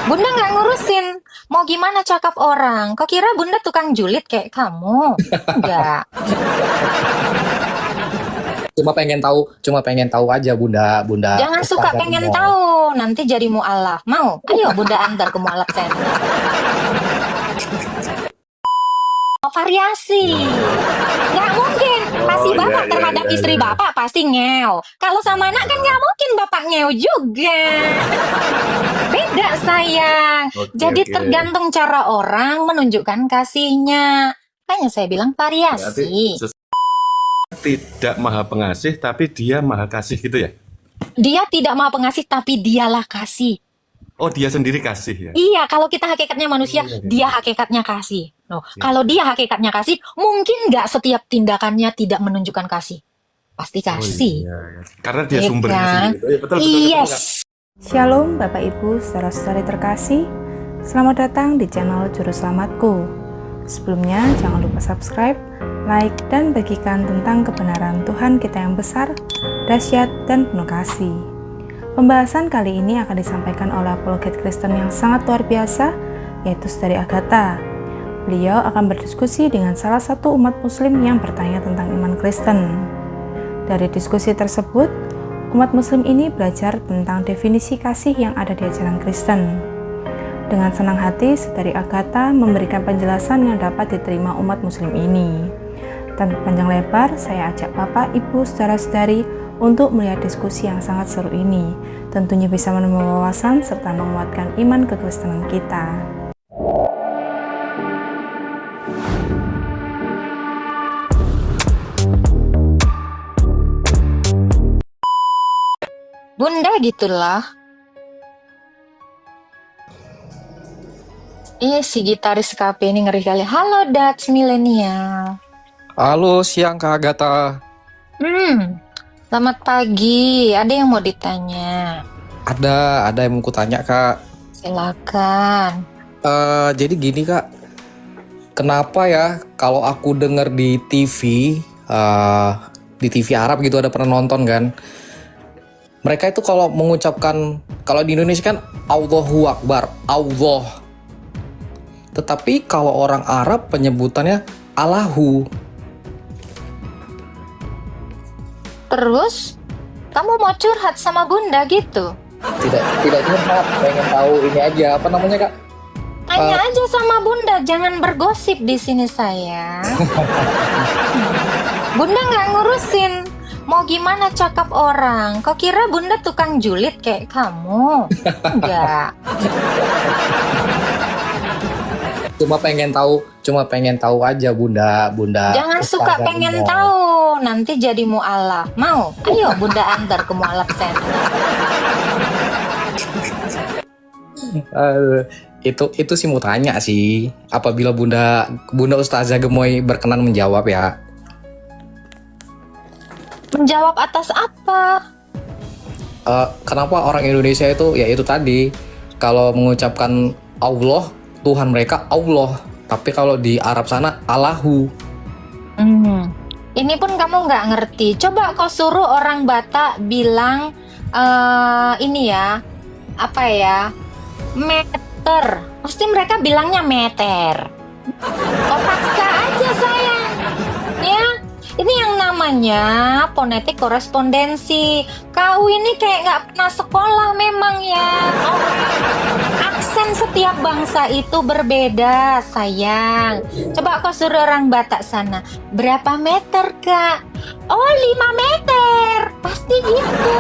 Bunda nggak ngurusin. Mau gimana cakap orang? Kau kira Bunda tukang julid kayak kamu? Enggak. Cuma pengen tahu aja Bunda, Jangan suka Ustazah pengen Gemoy. tahu, nanti jadi mualaf. Mau? Ayo Bunda antar ke mualaf center. Mau variasi. Nggak mungkin. Kasih iya, bapak iya, terhadap iya, istri iya. bapak pasti ngeo. Kalau sama anak kan nggak mungkin bapak ngeo juga. Beda sayang. Oke, Jadi oke. tergantung cara orang menunjukkan kasihnya. Makanya saya bilang Berarti variasi. tidak maha pengasih, tapi dia maha kasih gitu ya? Dia tidak mau pengasih tapi dialah kasih. Oh, dia sendiri kasih ya? Iya, kalau kita hakikatnya manusia, dia hakikatnya kasih. Loh, kalau dia hakikatnya kasih, mungkin nggak setiap tindakannya tidak menunjukkan kasih. Pasti kasih. Iya, iya. Karena dia Iya sumbernya kan? sendiri. Oh, iya, betul, betul, betul, Yes. Kak. Shalom Bapak Ibu saudara-saudari terkasih. Selamat datang di channel Juru Selamatku. Sebelumnya jangan lupa subscribe, like, dan bagikan tentang kebenaran Tuhan kita yang besar, dahsyat, dan penuh kasih. Pembahasan kali ini akan disampaikan oleh apologet Kristen yang sangat luar biasa, yaitu Saudari Agatha. Beliau akan berdiskusi dengan salah satu umat muslim yang bertanya tentang iman Kristen. Dari diskusi tersebut, umat muslim ini belajar tentang definisi kasih yang ada di ajaran Kristen. Dengan senang hati, Saudari Agatha memberikan penjelasan yang dapat diterima umat muslim ini. Tanpa panjang lebar, saya ajak Bapak, Ibu, Saudara-saudari untuk melihat diskusi yang sangat seru ini. Tentunya bisa menambah wawasan serta menguatkan iman kekristenan kita. Bunda gitulah. Si gitaris KP ini ngeri kali. Halo Dats Milenial. Halo, siang Kak Agatha. Selamat pagi. Ada yang mau ditanya? Ada yang mau kutanya Kak. Silakan. Jadi gini Kak, kenapa ya kalau aku denger di TV Arab gitu, ada pernah nonton kan? Mereka itu kalau mengucapkan, kalau di Indonesia kan Allahu Akbar, Allah. Tetapi kalau orang Arab penyebutannya Allahu. Terus, kamu mau curhat sama Bunda gitu? Tidak curhat, pengen tahu ini aja, apa namanya Kak? Tanya aja sama Bunda, jangan bergosip di sini sayang. Bunda nggak ngurusin. Mau gimana cakap orang? Kau kira Bunda tukang julid kayak kamu? Enggak. Cuma pengen tahu aja Bunda. Jangan suka Ustazah pengen Gemoy. tahu, nanti jadi mualaf. Mau? Ayo Bunda antar ke mualaf center. Itu sih mau tanya sih, apabila Bunda Ustazah Gemoy berkenan menjawab ya. Menjawab atas apa? Kenapa orang Indonesia itu ya itu tadi, kalau mengucapkan Allah, Tuhan mereka Allah, tapi kalau di Arab sana Allahu. Ini pun kamu nggak ngerti. Coba kau suruh orang Batak bilang ini ya, apa ya, meter. Pasti mereka bilangnya meter. Kau paksa aja sayang, ya. Ini yang namanya fonetik korespondensi. Kau ini kayak nggak pernah sekolah memang ya. Aksen setiap bangsa itu berbeda, sayang. Coba kau suruh orang Batak sana, berapa meter, Kak? Oh, 5 meter. Pasti gitu.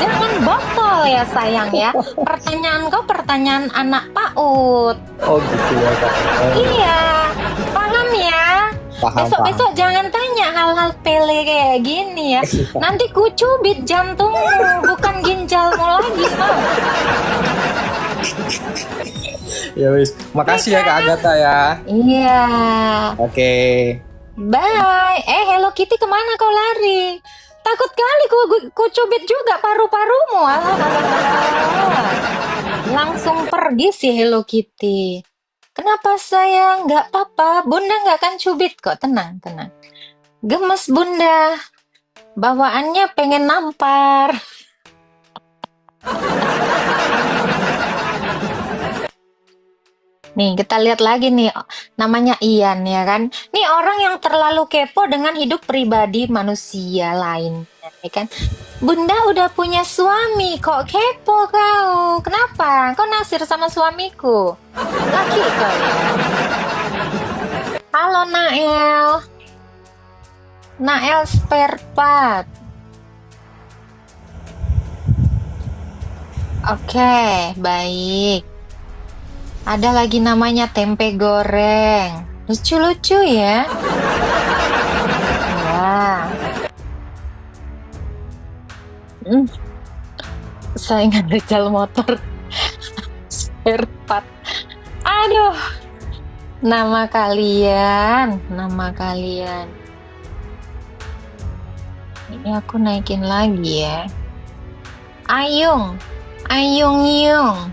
Jangan botol ya, sayang ya. Pertanyaan kau pertanyaan anak PAUD. Oh gitu ya Kak. Iya, paham ya? Paham. Besok-besok jangan tanya hal-hal pele kayak gini ya. Nanti ku cubit jantungmu, bukan ginjalmu lagi, mau. Ya wis, makasih ya Kak Agatha ya. Iya. Oke. Bye. Hello Kitty, kemana kau lari? Takut kali ku cubit juga paru-parumu. Alah. Langsung pergi si Hello Kitty. Kenapa sayang? Nggak apa-apa. Bunda nggak akan cubit kok. Tenang. Gemes Bunda. Bawaannya pengen nampar. Nih, kita lihat lagi nih, namanya Ian ya kan. Nih orang yang terlalu kepo dengan hidup pribadi manusia lain, ya kan. Bunda udah punya suami, kok kepo kau? Kenapa? Kau naksir sama suamiku? Laki kau ya. Halo Nael. Nael spare part. Oke, baik. Ada lagi namanya tempe goreng. Lucu-lucu ya. Wah. Saingan begal motor. Spare part. Aduh. Nama kalian. Ini aku naikin lagi ya. Ayung Yung.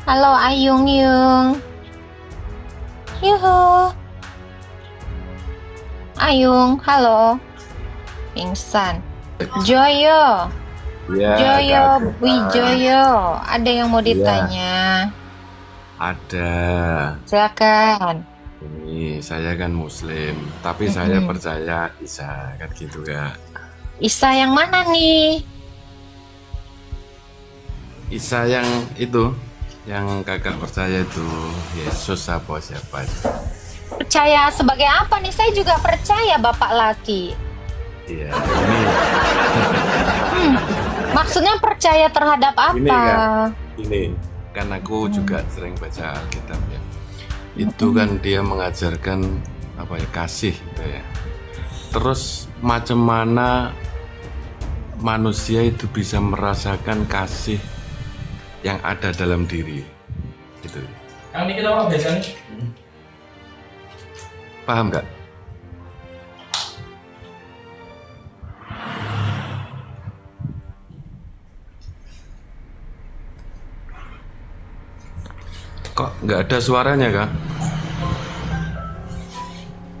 Halo Ayung Yung. Yuhu. Ayung, halo. Pingsan. Joyo. Ya, Joyo Kak. Wijoyo. Ada yang mau ditanya? Ada. Silakan. Ini saya kan Muslim, tapi saya percaya Isa kan gitu Kak. Isa yang mana nih? Isa yang itu, yang kakak percaya itu Yesus apa siapa itu? Percaya sebagai apa nih? Saya juga percaya Bapak laki. Iya, ini Maksudnya percaya terhadap Ini, apa? Kak. ini kan aku juga sering baca Alkitab ya. Itu kan dia mengajarkan apa ya, kasih gitu ya. Terus macam mana manusia itu bisa merasakan kasih yang ada dalam diri gitu. Kang Niki apa biasanya? Paham nggak? Kok nggak ada suaranya Kak?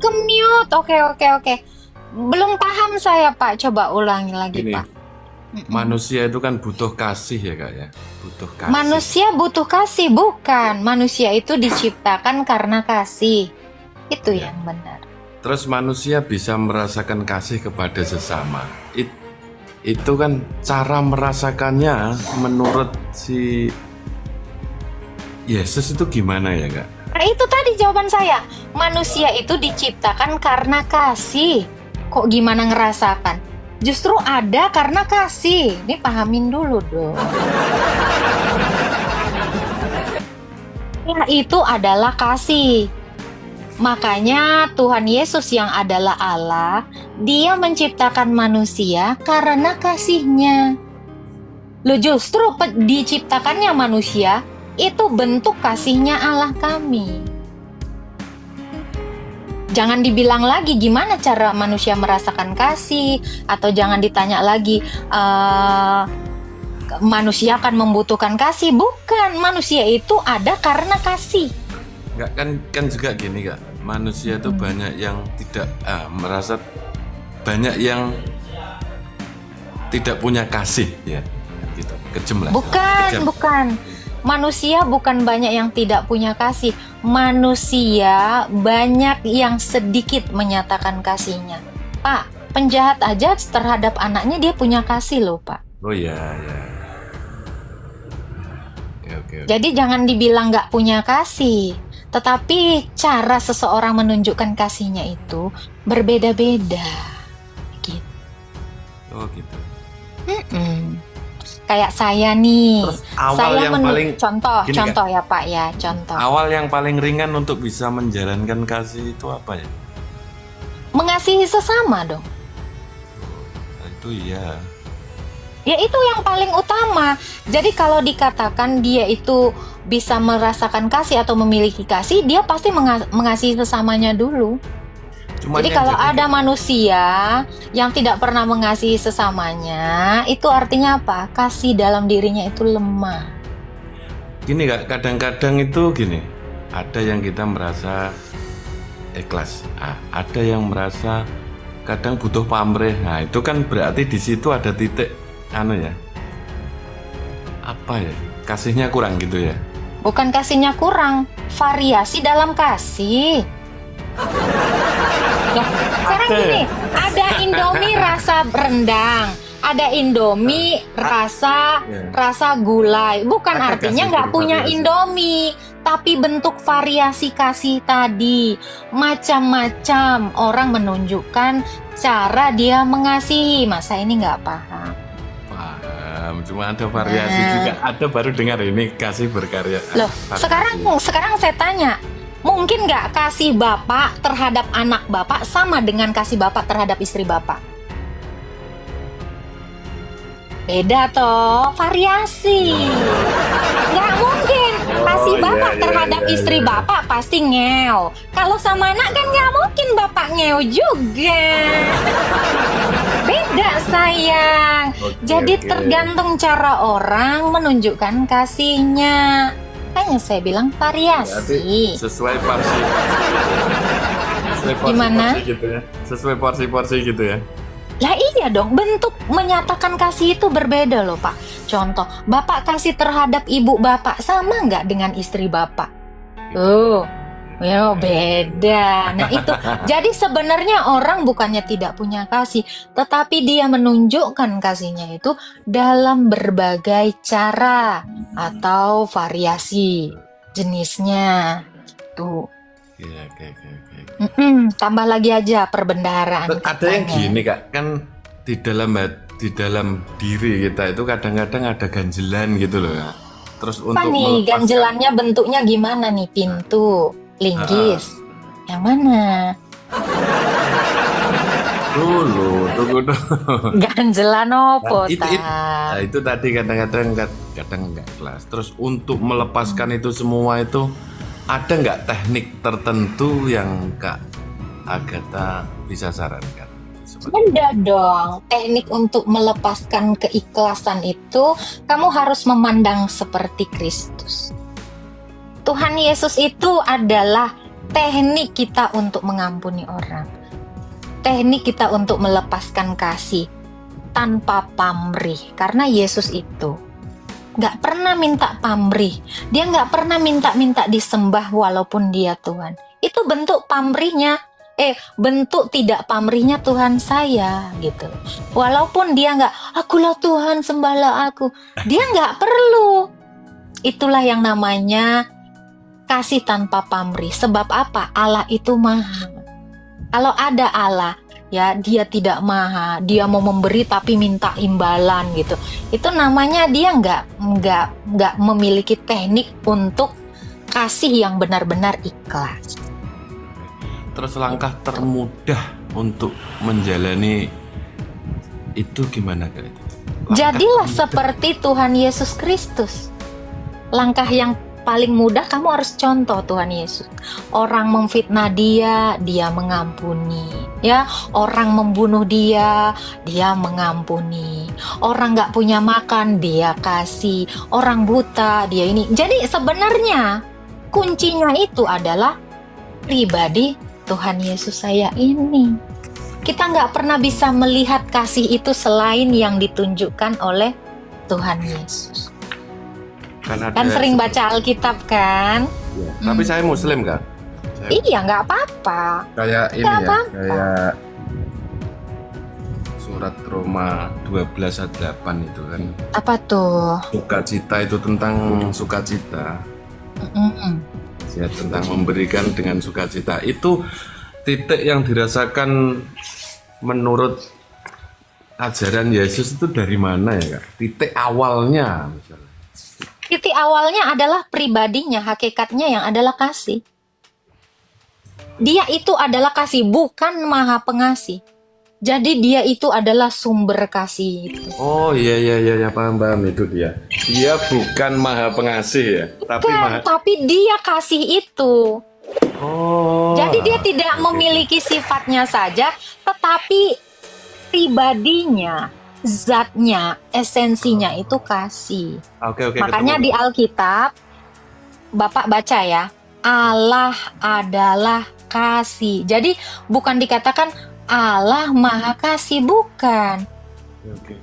Ke-mute. Oke. Belum paham saya, Pak. Coba ulangi lagi, Ini Pak. manusia itu kan butuh kasih ya Kak ya, butuh kasih. Manusia butuh kasih, bukan. Manusia itu diciptakan karena kasih. Itu Ya. yang benar. Terus manusia bisa merasakan kasih kepada sesama. Itu kan cara merasakannya menurut si Yesus itu gimana ya Kak? Nah, itu tadi jawaban saya. Manusia itu diciptakan karena kasih. Kok gimana ngerasakan? Justru ada karena kasih. Ini pahamin dulu dong. Ya, itu adalah kasih. Makanya Tuhan Yesus yang adalah Allah, Dia menciptakan manusia karena kasih-Nya. Loh, justru diciptakannya manusia itu bentuk kasih-Nya Allah kami. Jangan dibilang lagi gimana cara manusia merasakan kasih, atau jangan ditanya lagi manusia akan membutuhkan kasih. Bukan, manusia itu ada karena kasih. Enggak kan juga gini Kak. Manusia itu banyak yang tidak merasa, banyak yang tidak punya kasih ya. Gitu. Kejem lah. Kejam. Bukan. Manusia bukan banyak yang tidak punya kasih. Manusia banyak yang sedikit menyatakan kasihnya. Pak, penjahat aja terhadap anaknya dia punya kasih loh, Pak. Oh ya. Oke. Jadi jangan dibilang nggak punya kasih. Tetapi cara seseorang menunjukkan kasihnya itu berbeda-beda. Gitu. Oh gitu. Kayak saya nih. Terus awal Saya yang paling contoh gini, ya Pak ya, contoh. awal yang paling ringan untuk bisa menjalankan kasih itu apa ya? Mengasihi sesama dong. Itu iya. Ya itu yang paling utama. Jadi kalau dikatakan dia itu bisa merasakan kasih atau memiliki kasih, dia pasti mengasihi sesamanya dulu. Jadi kalau ada manusia yang tidak pernah mengasihi sesamanya, itu artinya apa? Kasih dalam dirinya itu lemah. Gini Kak, kadang-kadang itu gini, ada yang kita merasa ikhlas, ada yang merasa kadang butuh pamrih. Nah itu kan berarti di situ ada titik apa ya, kasihnya kurang gitu ya. Bukan kasihnya kurang, variasi dalam kasih. Loh, sekarang gini, ada Indomie rasa rendang, ada Indomie rasa gulai. Bukan Ada artinya kasih nggak punya bervariasi. Indomie, tapi bentuk variasi kasih tadi macam-macam. Orang menunjukkan cara dia mengasihi. Masa ini nggak paham? Paham, cuma ada variasi Nah. juga. Ada baru dengar ini kasih berkarya. Loh, variasi. sekarang saya tanya, mungkin nggak kasih bapak terhadap anak bapak sama dengan kasih bapak terhadap istri bapak? Beda toh, variasi. Nggak mungkin kasih Oh, bapak iya, terhadap iya, istri iya. bapak pasti ngeo. Kalau sama anak kan nggak mungkin bapak ngeo juga. Beda sayang. Oke, Jadi oke. tergantung cara orang menunjukkan kasihnya. Makanya saya bilang Berarti variasi. sesuai porsi. Sesuai Gimana? porsi gitu ya. Sesuai porsi-porsi gitu ya. Lah iya dong, bentuk menyatakan kasih itu berbeda loh Pak. Contoh, Bapak kasih terhadap ibu Bapak sama nggak dengan istri Bapak? Ya beda. Nah itu, jadi sebenarnya orang bukannya tidak punya kasih, tetapi dia menunjukkan kasihnya itu dalam berbagai cara atau variasi jenisnya. Tuh, Iya, oke. tambah lagi aja perbendaharaan. Ada yang katanya. gini Kak, kan di dalam diri kita itu kadang-kadang ada ganjelan gitu loh ya. Terus Apa untuk nih melepaskan ganjelannya bentuknya gimana nih? Pintu, linggis, yang mana? tunggu dulu. Ganjelan opo Nah, itu- ta? Nah, itu tadi kadang-kadang nggak kelas. Terus untuk melepaskan itu semua itu ada nggak teknik tertentu yang Kak Agatha bisa sarankan? Ada dong. Teknik untuk melepaskan keikhlasan itu kamu harus memandang seperti Kristus. Tuhan Yesus itu adalah teknik kita untuk mengampuni orang. Teknik kita untuk melepaskan kasih tanpa pamrih. Karena Yesus itu nggak pernah minta pamrih. Dia nggak pernah minta disembah walaupun dia Tuhan. Itu bentuk pamrihnya. Bentuk tidak pamrihnya Tuhan saya gitu. Walaupun dia nggak, akulah Tuhan sembahlah aku. Dia nggak perlu. Itulah yang namanya kasih tanpa pamrih. Sebab apa? Allah itu maha. Kalau ada Allah, ya dia tidak maha. Dia mau memberi tapi minta imbalan gitu. Itu namanya dia nggak memiliki teknik untuk kasih yang benar-benar ikhlas. Terus langkah termudah untuk menjalani itu gimana Kak? Jadilah seperti Tuhan Yesus Kristus. Langkah yang paling mudah kamu harus contoh Tuhan Yesus. Orang memfitnah dia mengampuni. Ya, orang membunuh dia mengampuni. Orang nggak punya makan, dia kasih. Orang buta, dia ini. Jadi sebenarnya kuncinya itu adalah pribadi Tuhan Yesus saya ini. Kita nggak pernah bisa melihat kasih itu selain yang ditunjukkan oleh Tuhan Yesus. Kan sering baca Alkitab kan? Ya. Tapi saya Muslim Kak. Iya, nggak apa-apa. Kayak ini Nggak ya, apa-apa. kayak surat Roma 12 ayat 8 itu kan. Apa tuh? Sukacita itu tentang sukacita. Mm-mm. Ya, tentang memberikan dengan sukacita. Itu titik yang dirasakan menurut ajaran Yesus itu dari mana ya Kak? Titik awalnya misalnya. Titik awalnya adalah pribadinya, hakikatnya yang adalah kasih. Dia itu adalah kasih, bukan maha pengasih. Jadi dia itu adalah sumber kasih itu. Oh iya paham itu dia. Dia bukan maha pengasih ya, tapi maha. Tapi dia kasih itu. Oh. Jadi dia tidak memiliki sifatnya saja, tetapi pribadinya, zatnya, esensinya itu kasih. Oke. Makanya ketemu. di Alkitab, Bapak baca ya, Allah adalah kasih. Jadi bukan dikatakan Allah maha kasih, bukan. Oke.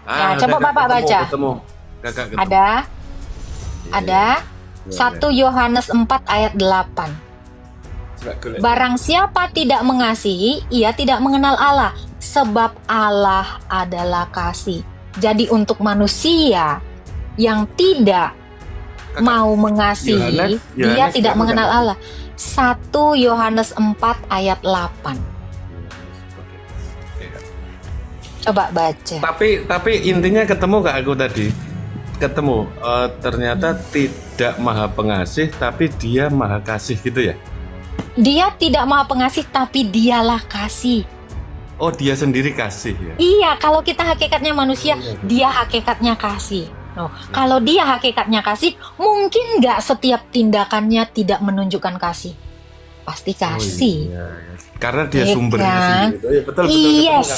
Nah, coba Bapak baca. Ketemu. Kakak ketemu. Ada 1 Yohanes 4 ayat 8. Coba golek. Barang siapa tidak mengasihi, ia tidak mengenal Allah, sebab Allah adalah kasih. Jadi untuk manusia yang tidak mau mengasihi, dia Yohanes tidak berapa mengenal kan? Allah. 1 Yohanes 4 ayat 8. Oke. Coba baca. Tapi intinya ketemu gak aku tadi? Ketemu ternyata tidak maha pengasih tapi dia maha kasih gitu ya? Dia tidak maha pengasih, tapi dialah kasih. Oh, dia sendiri kasih ya? Iya, kalau kita hakikatnya manusia, dia hakikatnya kasih. Kalau dia hakikatnya kasih, mungkin nggak setiap tindakannya tidak menunjukkan kasih. Pasti kasih. Iya, iya. Karena dia Iya sumbernya kan? sendiri. Oh, iya, betul. Yes,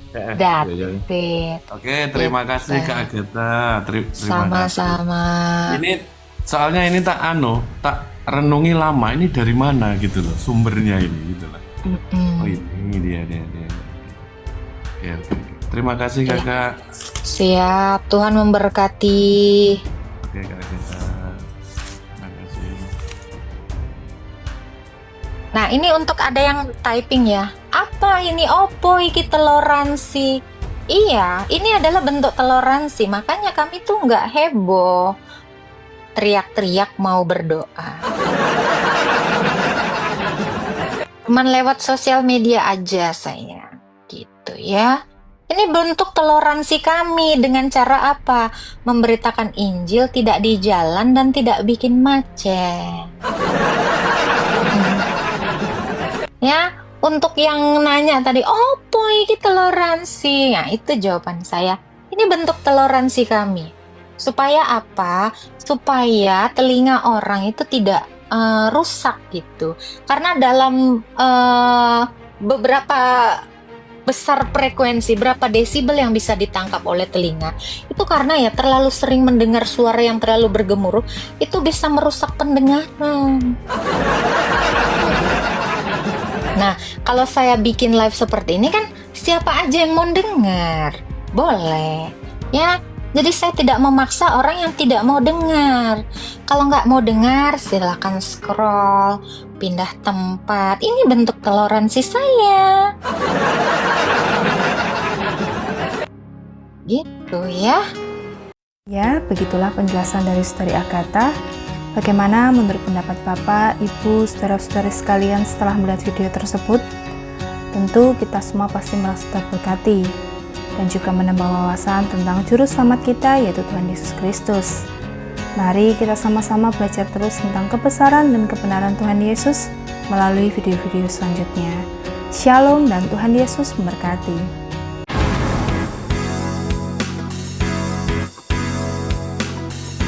Iya, that's iya. it. Oke, terima Gitu. kasih Kak Agatha. Terima kasih. Sama-sama. Ini soalnya ini tak renungi lama. Ini dari mana gitu loh sumbernya ini gitu loh. Mm-mm. Oh ini dia. Oke, oke. Terima kasih Iya. Kakak. Siap, Tuhan memberkati. Oke Kak Agatha. Terima kasih. Nah, ini untuk ada yang typing ya. Apa ini? Opo iki toleransi? Iya, ini adalah bentuk toleransi. Makanya kami tuh nggak heboh. Teriak-teriak mau berdoa. Cuman lewat sosial media aja saya. Gitu ya. Ini bentuk toleransi kami dengan cara apa? Memberitakan Injil tidak di jalan dan tidak bikin macet. Ya, untuk yang nanya tadi, oh boy, ini toleransi. Nah, itu jawaban saya. Ini bentuk toleransi kami. Supaya apa? Supaya telinga orang itu tidak rusak gitu. Karena dalam beberapa besar frekuensi, berapa desibel yang bisa ditangkap oleh telinga, itu karena ya terlalu sering mendengar suara yang terlalu bergemuruh, itu bisa merusak pendengaran. Nah, kalau saya bikin live seperti ini kan siapa aja yang mau dengar, boleh, ya. Jadi saya tidak memaksa orang yang tidak mau dengar. Kalau nggak mau dengar, silakan scroll, pindah tempat. Ini bentuk toleransi saya. Gitu ya. Ya, begitulah penjelasan dari Saudari Agatha. Bagaimana menurut pendapat Bapak, Ibu, saudara-saudari sekalian setelah melihat video tersebut? Tentu kita semua pasti merasa terberkati dan juga menambah wawasan tentang juru selamat kita, yaitu Tuhan Yesus Kristus. Mari kita sama-sama belajar terus tentang kebesaran dan kebenaran Tuhan Yesus melalui video-video selanjutnya. Shalom dan Tuhan Yesus memberkati.